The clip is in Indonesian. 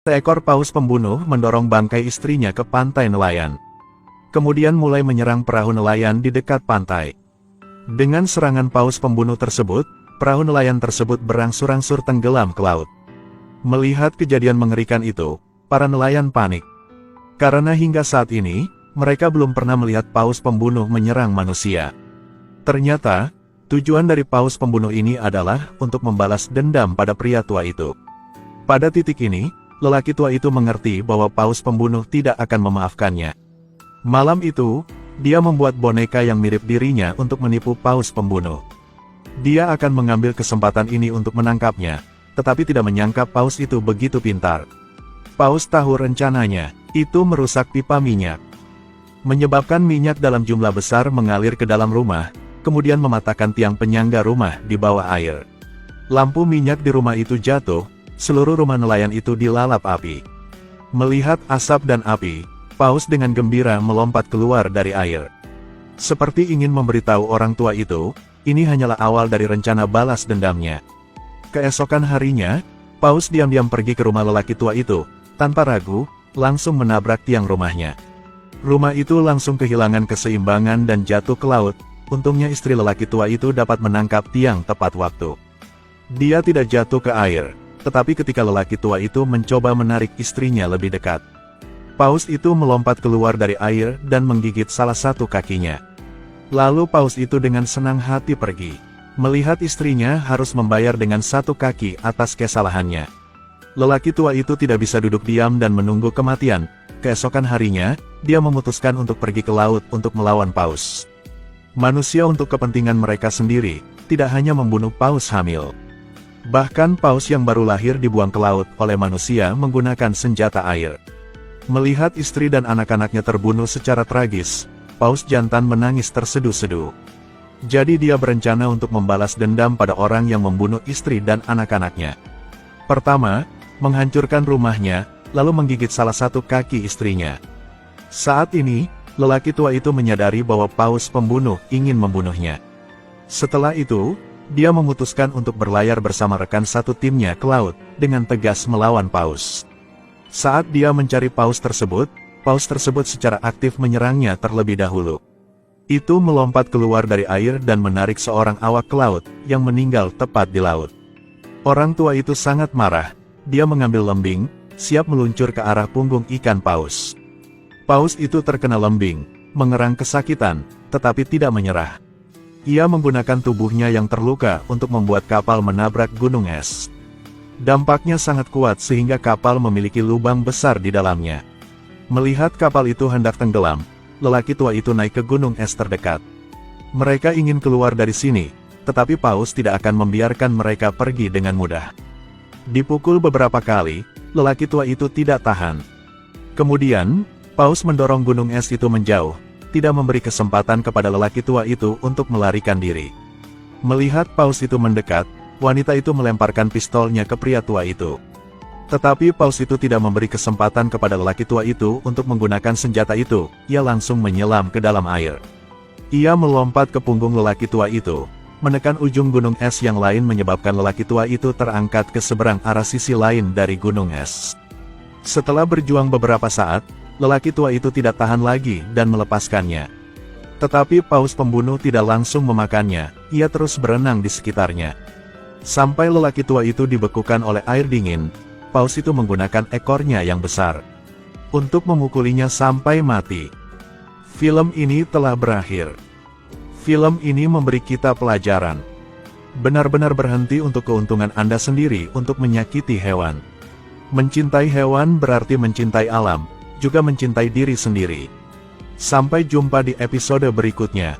Seekor paus pembunuh mendorong bangkai istrinya ke pantai nelayan. Kemudian mulai menyerang perahu nelayan di dekat pantai. Dengan serangan paus pembunuh tersebut, perahu nelayan tersebut berangsur-angsur tenggelam ke laut. Melihat kejadian mengerikan itu, para nelayan panik. Karena hingga saat ini, mereka belum pernah melihat paus pembunuh menyerang manusia. Ternyata, tujuan dari paus pembunuh ini adalah untuk membalas dendam pada pria tua itu. Pada titik ini, lelaki tua itu mengerti bahwa paus pembunuh tidak akan memaafkannya. Malam itu, dia membuat boneka yang mirip dirinya untuk menipu paus pembunuh. Dia akan mengambil kesempatan ini untuk menangkapnya, tetapi tidak menyangka paus itu begitu pintar. Paus tahu rencananya, itu merusak pipa minyak. Menyebabkan minyak dalam jumlah besar mengalir ke dalam rumah, kemudian mematahkan tiang penyangga rumah di bawah air. Lampu minyak di rumah itu jatuh, seluruh rumah nelayan itu dilalap api. Melihat asap dan api, paus dengan gembira melompat keluar dari air. Seperti ingin memberitahu orang tua itu, ini hanyalah awal dari rencana balas dendamnya. Keesokan harinya, paus diam-diam pergi ke rumah lelaki tua itu, tanpa ragu, langsung menabrak tiang rumahnya. Rumah itu langsung kehilangan keseimbangan dan jatuh ke laut. Untungnya istri lelaki tua itu dapat menangkap tiang tepat waktu. Dia tidak jatuh ke air, tetapi ketika lelaki tua itu mencoba menarik istrinya lebih dekat, paus itu melompat keluar dari air dan menggigit salah satu kakinya. Lalu paus itu dengan senang hati pergi. Melihat istrinya harus membayar dengan satu kaki atas kesalahannya. Lelaki tua itu tidak bisa duduk diam dan menunggu kematian. Keesokan harinya, dia memutuskan untuk pergi ke laut untuk melawan paus. Manusia untuk kepentingan mereka sendiri, tidak hanya membunuh paus hamil. Bahkan paus yang baru lahir dibuang ke laut oleh manusia menggunakan senjata air. Melihat istri dan anak-anaknya terbunuh secara tragis, paus jantan menangis terseduh-seduh. Jadi dia berencana untuk membalas dendam pada orang yang membunuh istri dan anak-anaknya. Pertama, menghancurkan rumahnya, lalu menggigit salah satu kaki istrinya. Saat ini, lelaki tua itu menyadari bahwa paus pembunuh ingin membunuhnya. Setelah itu, dia memutuskan untuk berlayar bersama rekan satu timnya ke laut, dengan tegas melawan paus. Saat dia mencari paus tersebut secara aktif menyerangnya terlebih dahulu. Itu melompat keluar dari air dan menarik seorang awak ke laut, yang meninggal tepat di laut. Orang tua itu sangat marah, dia mengambil lembing, siap meluncur ke arah punggung ikan paus. Paus itu terkena lembing, mengerang kesakitan, tetapi tidak menyerah. Ia menggunakan tubuhnya yang terluka untuk membuat kapal menabrak gunung es. Dampaknya sangat kuat sehingga kapal memiliki lubang besar di dalamnya. Melihat kapal itu hendak tenggelam, lelaki tua itu naik ke gunung es terdekat. Mereka ingin keluar dari sini, tetapi paus tidak akan membiarkan mereka pergi dengan mudah. Dipukul beberapa kali, lelaki tua itu tidak tahan. Kemudian, paus mendorong gunung es itu menjauh, tidak memberi kesempatan kepada lelaki tua itu untuk melarikan diri. Melihat paus itu mendekat, wanita itu melemparkan pistolnya ke pria tua itu. Tetapi paus itu tidak memberi kesempatan kepada lelaki tua itu untuk menggunakan senjata itu, ia langsung menyelam ke dalam air. Ia melompat ke punggung lelaki tua itu, menekan ujung gunung es yang lain menyebabkan lelaki tua itu terangkat ke seberang arah sisi lain dari gunung es. Setelah berjuang beberapa saat, lelaki tua itu tidak tahan lagi dan melepaskannya. Tetapi paus pembunuh tidak langsung memakannya, ia terus berenang di sekitarnya. Sampai lelaki tua itu dibekukan oleh air dingin, paus itu menggunakan ekornya yang besar untuk memukulinya sampai mati. Film ini telah berakhir. Film ini memberi kita pelajaran. Benar-benar berhenti untuk keuntungan Anda sendiri untuk menyakiti hewan. Mencintai hewan berarti mencintai alam, juga mencintai diri sendiri. Sampai jumpa di episode berikutnya.